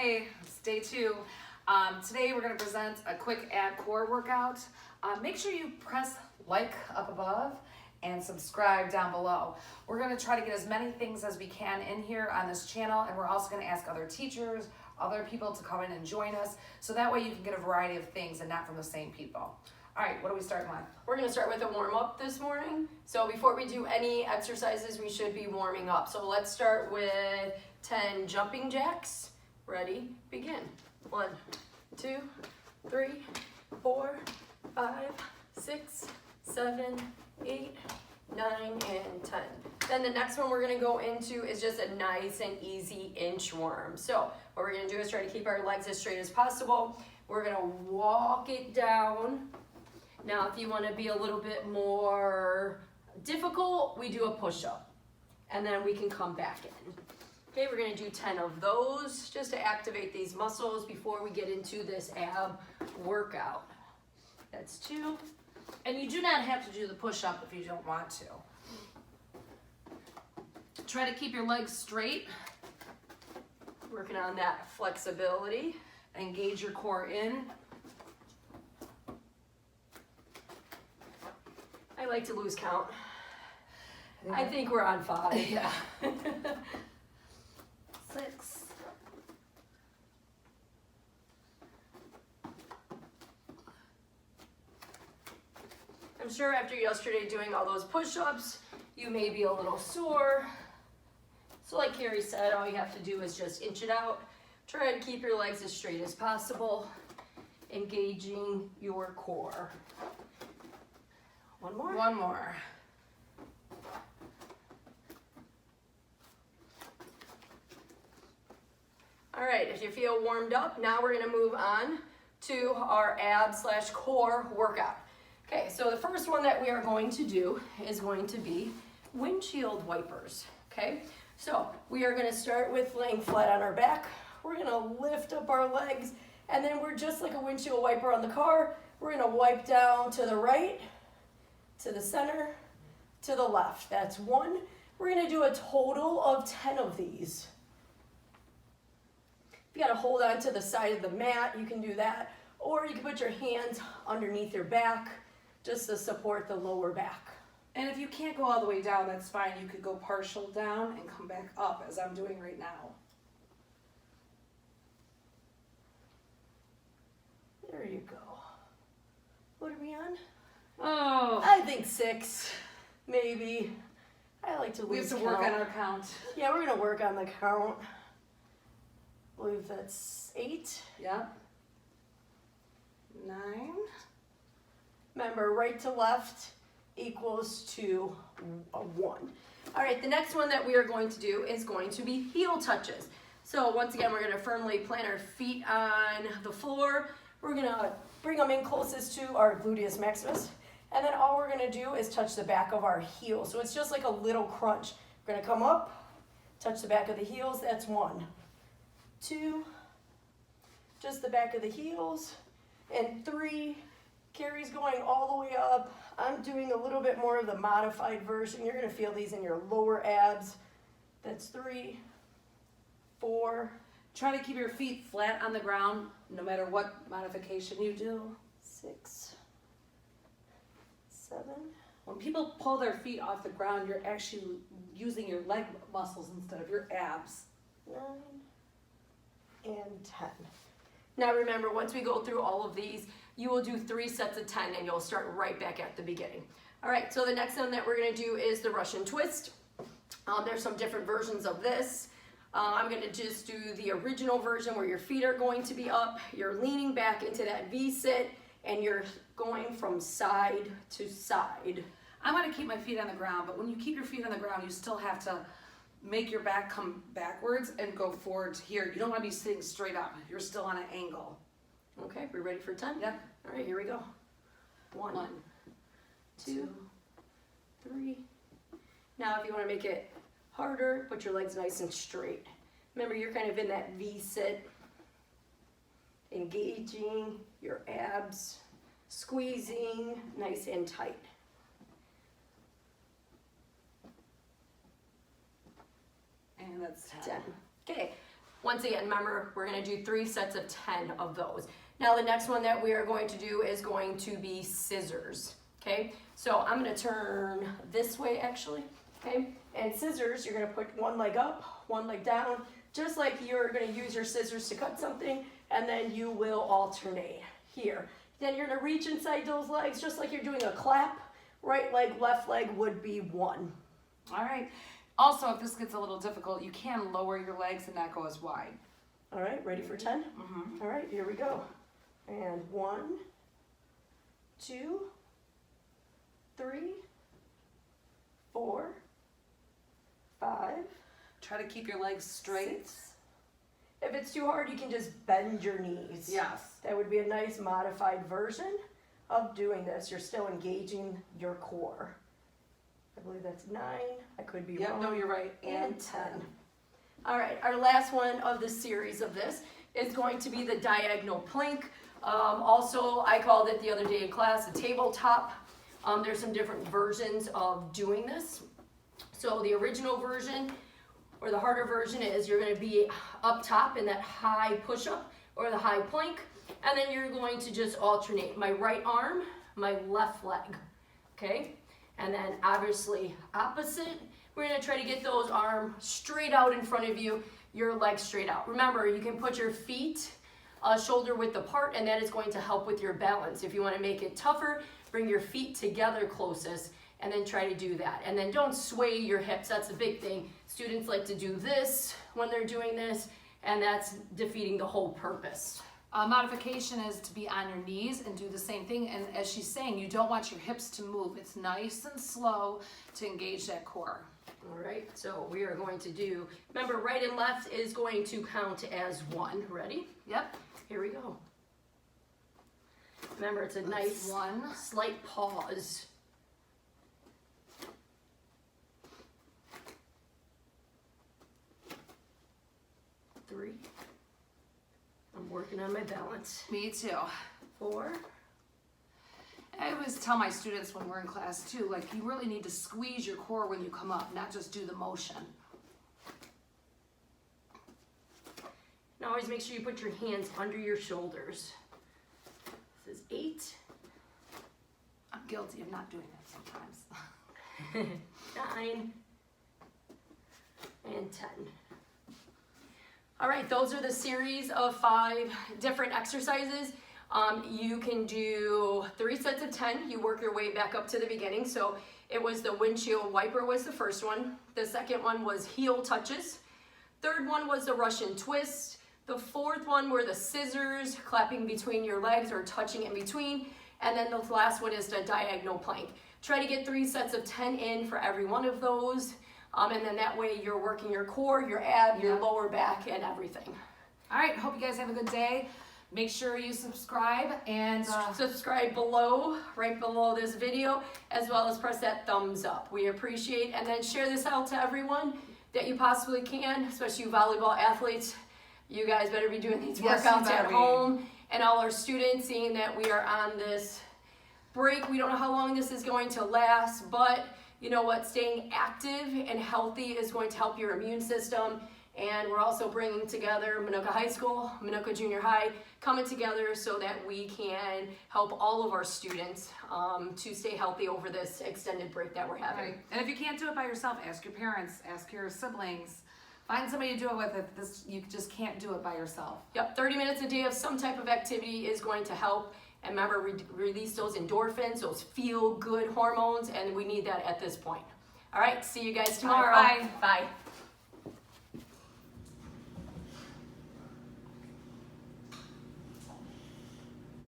Hey, it's day 2. Today we're going to present a quick ab core workout. Make sure you press like up above and subscribe down below. We're going to try to get as many things as we can in here on this channel, and we're also going to ask other teachers, other people to come in and join us, so that way you can get a variety of things and not from the same people. All right, what are we starting with? We're going to start with a warm-up this morning. So before we do any exercises, we should be warming up. So let's start with 10 jumping jacks. Ready, begin. 1, 2, 3, 4, 5, 6, 7, 8, 9, and 10. Then the next one we're going to go into is just a nice and easy inchworm. So what we're going to do is try to keep our legs as straight as possible. We're going to walk it down. Now, if you want to be a little bit more difficult, we do a push-up, and then we can come back in. Okay, we're going to do 10 of those just to activate these muscles before we get into this ab workout. That's 2. And you do not have to do the push-up if you don't want to. Try to keep your legs straight. Working on that flexibility. Engage your core in. I like to lose count. I think we're on 5. Yeah. 6. I'm sure after yesterday doing all those push-ups, you may be a little sore. So like Carrie said, all you have to do is just inch it out. Try to keep your legs as straight as possible, engaging your core. One more? One more. All right, if you feel warmed up, now we're gonna move on to our ab/core workout. Okay, so the first one that we are going to do is going to be windshield wipers, okay? So we are gonna start with laying flat on our back. We're gonna lift up our legs, and then we're just like a windshield wiper on the car. We're gonna wipe down to the right, to the center, to the left. That's 1. We're gonna do a total of 10 of these. If you gotta hold on to the side of the mat, you can do that. Or you can put your hands underneath your back just to support the lower back. And if you can't go all the way down, that's fine. You could go partial down and come back up, as I'm doing right now. There you go. What are we on? Oh, I think 6, maybe. I like to lose we have to count. work on our count. Yeah, we're gonna work on the count. I believe that's 8. Yep. 9. Remember, right to left equals to a 1. All right, the next one that we are going to do is going to be heel touches. So once again, we're gonna firmly plant our feet on the floor. We're gonna bring them in closest to our gluteus maximus. And then all we're gonna do is touch the back of our heel. So it's just like a little crunch. We're gonna come up, touch the back of the heels, that's 1. 2, just the back of the heels, and 3, Carrie's going all the way up. I'm doing a little bit more of the modified version. You're gonna feel these in your lower abs. That's 3, 4. Try to keep your feet flat on the ground, no matter what modification you do. 6, 7. When people pull their feet off the ground, you're actually using your leg muscles instead of your abs. 9, and 10. Now remember, once we go through all of these, you will do 3 sets of 10 and you'll start right back at the beginning. All right, so the next one that we're gonna do is the Russian twist. There's some different versions of this. I'm gonna just do the original version where your feet are going to be up, you're leaning back into that V-sit, and you're going from side to side. I'm gonna keep my feet on the ground, but when you keep your feet on the ground, you still have to make your back come backwards and go forward to here. You don't wanna be sitting straight up. You're still on an angle. Okay, we ready for 10? Yep. All right, here we go. 1, 2, 3. Now if you wanna make it harder, put your legs nice and straight. Remember, you're kind of in that V-sit, engaging your abs, squeezing nice and tight. And that's 10. 10. Okay, Once again, remember, we're gonna do 3 sets of 10 of those. Now the next one that we are going to do is going to be scissors, okay? So I'm gonna turn this way actually, okay? And scissors, you're gonna put one leg up, one leg down, just like you're gonna use your scissors to cut something, and then you will alternate here. Then you're gonna reach inside those legs, just like you're doing a clap. Right leg, left leg would be 1. All right. Also, if this gets a little difficult, you can lower your legs and not go as wide. All right, ready for 10? Mm-hmm. All right, here we go. And 1, 2, 3, 4, 5. Try to keep your legs straight. 6. If it's too hard, you can just bend your knees. Yes. That would be a nice modified version of doing this. You're still engaging your core. I believe that's 9. I could be wrong. No, you're right. And 10. All right, our last one of the series of this is going to be the diagonal plank. Also, I called it the other day in class a tabletop. There's some different versions of doing this. So the original version, or the harder version, is you're going to be up top in that high push-up or the high plank, and then you're going to just alternate my right arm, my left leg, okay? And then obviously opposite, we're going to try to get those arms straight out in front of you, your legs straight out. Remember, you can put your feet shoulder width apart, and that is going to help with your balance. If you want to make it tougher, bring your feet together closest, and then try to do that. And then don't sway your hips. That's a big thing. Students like to do this when they're doing this, and that's defeating the whole purpose. Modification is to be on your knees and do the same thing. And as she's saying, you don't want your hips to move. It's nice and slow to engage that core. All right, so we are going to do, remember, right and left is going to count as 1. Ready? Yep. Here we go. Remember, it's a nice 1. slight pause. 3. I'm working on my balance. Me too. 4. I always tell my students when we're in class too, like you really need to squeeze your core when you come up, not just do the motion. And always make sure you put your hands under your shoulders. This is 8. I'm guilty of not doing that sometimes. 9. And 10. All right, those are the series of 5 different exercises. You can do 3 sets of 10. You work your way back up to the beginning. So it was the windshield wiper was the first one. The second one was heel touches. Third one was the Russian twist. The fourth one were the scissors, clapping between your legs or touching in between. And then the last one is the diagonal plank. Try to get 3 sets of 10 in for every one of those. And then that way you're working your core, your ab, your lower back, and everything. All right, hope you guys have a good day. Make sure you subscribe and subscribe below, right below this video, as well as press that thumbs up. We appreciate, and then share this out to everyone that you possibly can, especially you volleyball athletes. You guys better be doing these workouts at home. And all our students, seeing that we are on this break. We don't know how long this is going to last, but you know what? Staying active and healthy is going to help your immune system. And we're also bringing together Minooka High School, Minooka Junior High, coming together so that we can help all of our students to stay healthy over this extended break that we're having. Right. And if you can't do it by yourself, ask your parents, ask your siblings. Find somebody to do it with. You just can't do it by yourself. Yep, 30 minutes a day of some type of activity is going to help. And remember, release those endorphins, those feel-good hormones, and we need that at this point. All right, see you guys tomorrow. Bye. Bye.